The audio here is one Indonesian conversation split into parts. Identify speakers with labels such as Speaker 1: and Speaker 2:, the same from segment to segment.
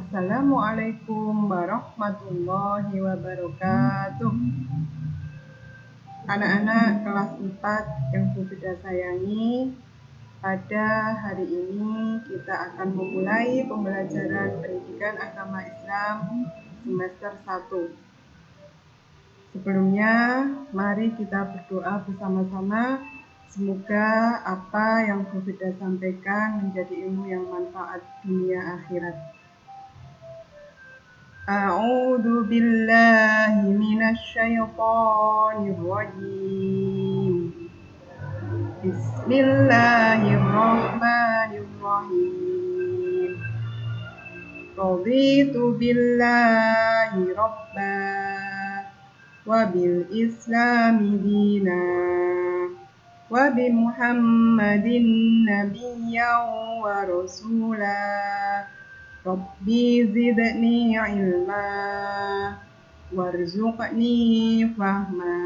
Speaker 1: Assalamualaikum warahmatullahi wabarakatuh. Anak-anak kelas 4 yang Bu Fida sayangi, pada hari ini kita akan memulai pembelajaran pendidikan agama Islam semester 1. Sebelumnya, mari kita berdoa bersama-sama. Semoga apa yang Bu Fida sampaikan menjadi ilmu yang manfaat dunia akhirat. A'udzu billahi minasy syaithanir rajim. Bismillahirrahmanirrahim. Raditu billahi rabba wa bil islami dina wa bi Muhammadin nabiyyan wa rasula. Rabbi zidni ilma warzuqni fahma.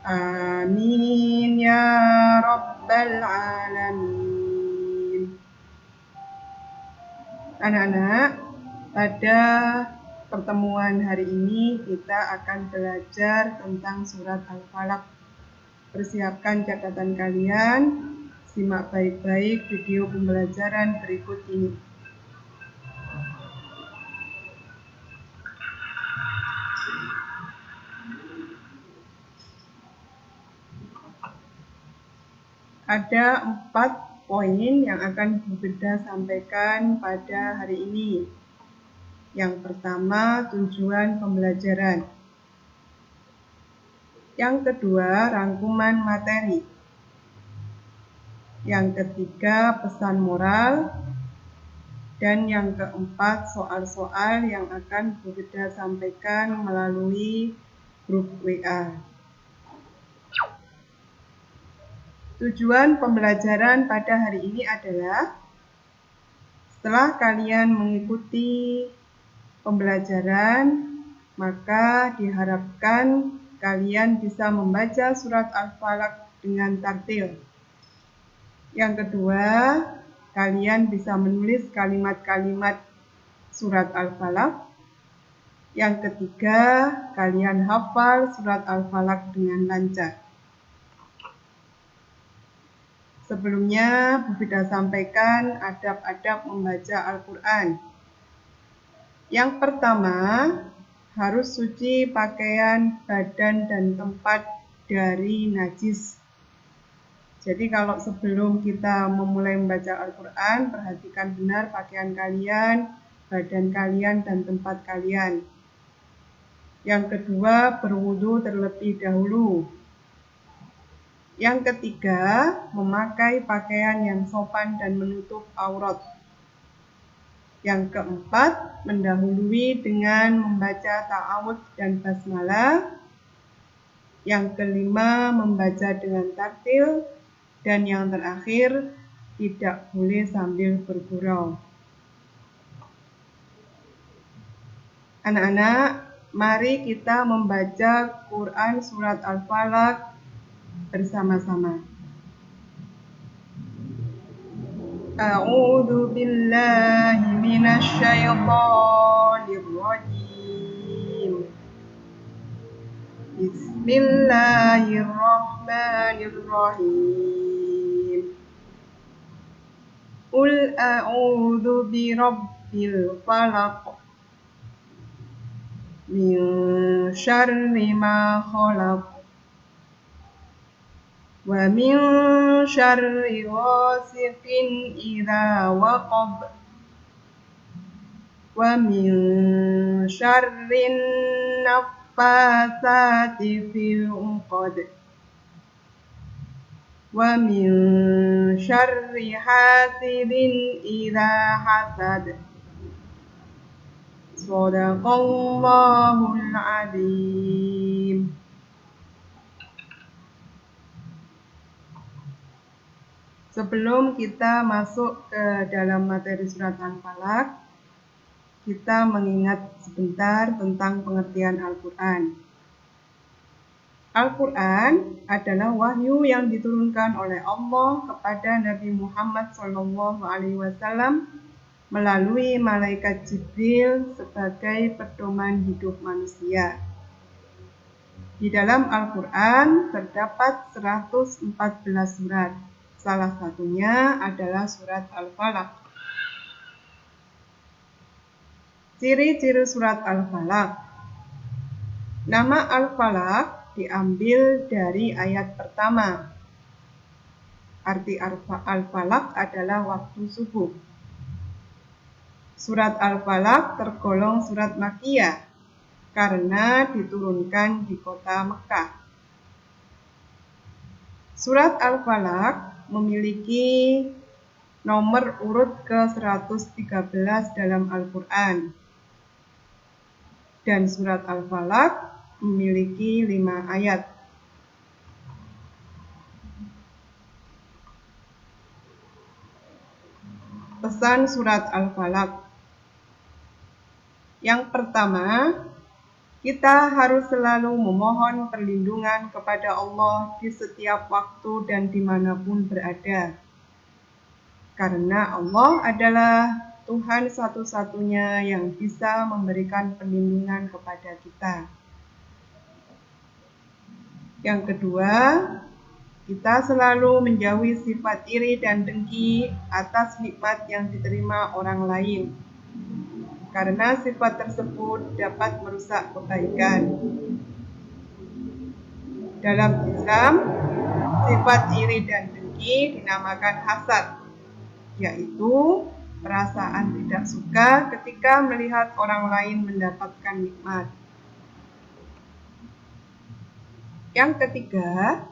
Speaker 1: Amin ya rabbal alamin. Anak-anak, pada pertemuan hari ini kita akan belajar tentang surat Al-Falaq. Persiapkan catatan kalian, simak baik-baik video pembelajaran berikut ini. Ada 4 poin yang akan Bu Fida sampaikan pada hari ini. Yang pertama, tujuan pembelajaran. Yang kedua, rangkuman materi. Yang ketiga, pesan moral. Dan yang keempat, soal-soal yang akan Bu Fida sampaikan melalui grup WA. Tujuan pembelajaran pada hari ini adalah setelah kalian mengikuti pembelajaran, maka diharapkan kalian bisa membaca surat Al-Falaq dengan tartil. Yang kedua, kalian bisa menulis kalimat-kalimat surat Al-Falaq. Yang ketiga, kalian hafal surat Al-Falaq dengan lancar. Sebelumnya, Bu Fida sampaikan adab-adab membaca Al-Quran. Yang pertama, harus suci pakaian, badan, dan tempat dari najis. Jadi kalau sebelum kita memulai membaca Al-Quran, perhatikan benar pakaian kalian, badan kalian, dan tempat kalian. Yang kedua, berwudu terlebih dahulu. Yang ketiga, memakai pakaian yang sopan dan menutup aurat. Yang keempat, mendahului dengan membaca ta'awudz dan basmalah. Yang kelima, membaca dengan tartil. Dan yang terakhir, tidak boleh sambil bergurau. Anak-anak, mari kita membaca Quran surat Al-Falaq bersama-sama. A'udzu billahi minasy syaithanir rajim. Bismillahirrahmanirrahim. Qul a'udzu birabbil falaq min syarri ma khalaq wa min syarri ghasiqin idza waqab wa min syarrin naffasati fil 'uqad wa min syarri hasidin idza hasad. Shadaqallahul adzim. Sebelum kita masuk ke dalam materi surat Al-Falaq, kita mengingat sebentar tentang pengertian Al-Quran. Al-Quran adalah wahyu yang diturunkan oleh Allah kepada Nabi Muhammad SAW melalui malaikat Jibril sebagai pedoman hidup manusia. Di dalam Al-Quran terdapat 114 surat. Salah satunya adalah surat Al-Falaq. Ciri-ciri surat Al-Falaq. Nama Al-Falaq diambil dari ayat pertama. Arti Al-Falaq adalah waktu subuh. Surat Al-Falaq tergolong surat Makkiyah karena diturunkan di kota Mekah. Surat Al-Falaq memiliki nomor urut ke-113 dalam Al-Quran. Dan surat Al-Falaq memiliki 5 ayat. Pesan surat Al-Falaq. Yang pertama, kita harus selalu memohon perlindungan kepada Allah di setiap waktu dan dimanapun berada. Karena Allah adalah Tuhan satu-satunya yang bisa memberikan perlindungan kepada kita. Yang kedua, kita selalu menjauhi sifat iri dan dengki atas nikmat yang diterima orang lain. Karena sifat tersebut dapat merusak kebaikan. Dalam Islam, sifat iri dan dengki dinamakan hasad, yaitu perasaan tidak suka ketika melihat orang lain mendapatkan nikmat. Yang ketiga,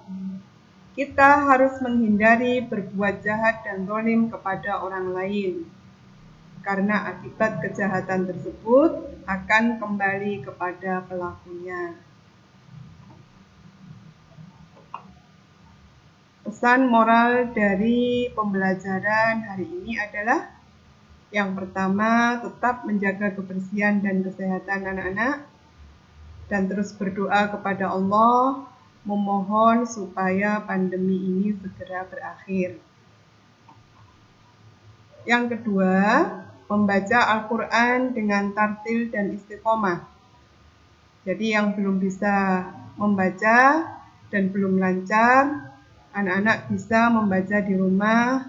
Speaker 1: kita harus menghindari berbuat jahat dan zalim kepada orang lain. Karena akibat kejahatan tersebut akan kembali kepada pelakunya. Pesan moral dari pembelajaran hari ini adalah yang pertama, tetap menjaga kebersihan dan kesehatan anak-anak dan terus berdoa kepada Allah, memohon supaya pandemi ini segera berakhir. Yang kedua, membaca Al-Quran dengan tartil dan istiqomah. Jadi yang belum bisa membaca dan belum lancar, anak-anak bisa membaca di rumah,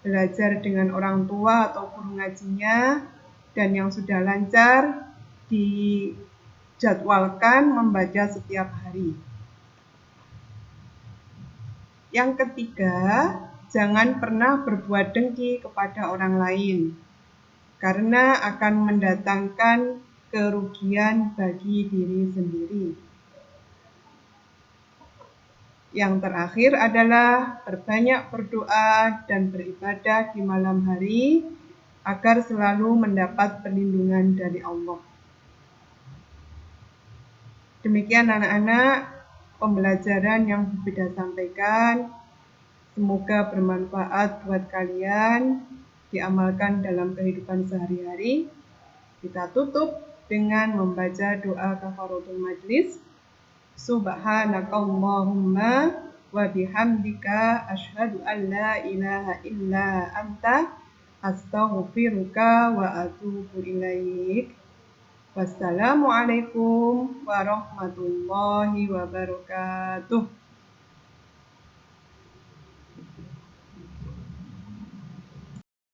Speaker 1: belajar dengan orang tua atau guru ngajinya, dan yang sudah lancar dijadwalkan membaca setiap hari. Yang ketiga, jangan pernah berbuat dengki kepada orang lain, karena akan mendatangkan kerugian bagi diri sendiri. Yang terakhir adalah berbanyak berdoa dan beribadah di malam hari agar selalu mendapat perlindungan dari Allah. Demikian anak-anak pembelajaran yang Bunda sampaikan. Semoga bermanfaat buat kalian, diamalkan dalam kehidupan sehari-hari. Kita tutup dengan membaca doa kafaratul majlis. Subhanakallahumma wa bihamdika asyhadu an la ilaha illa anta astaghfiruka wa atubu ilaik. Wassalamualaikum warahmatullahi wabarakatuh.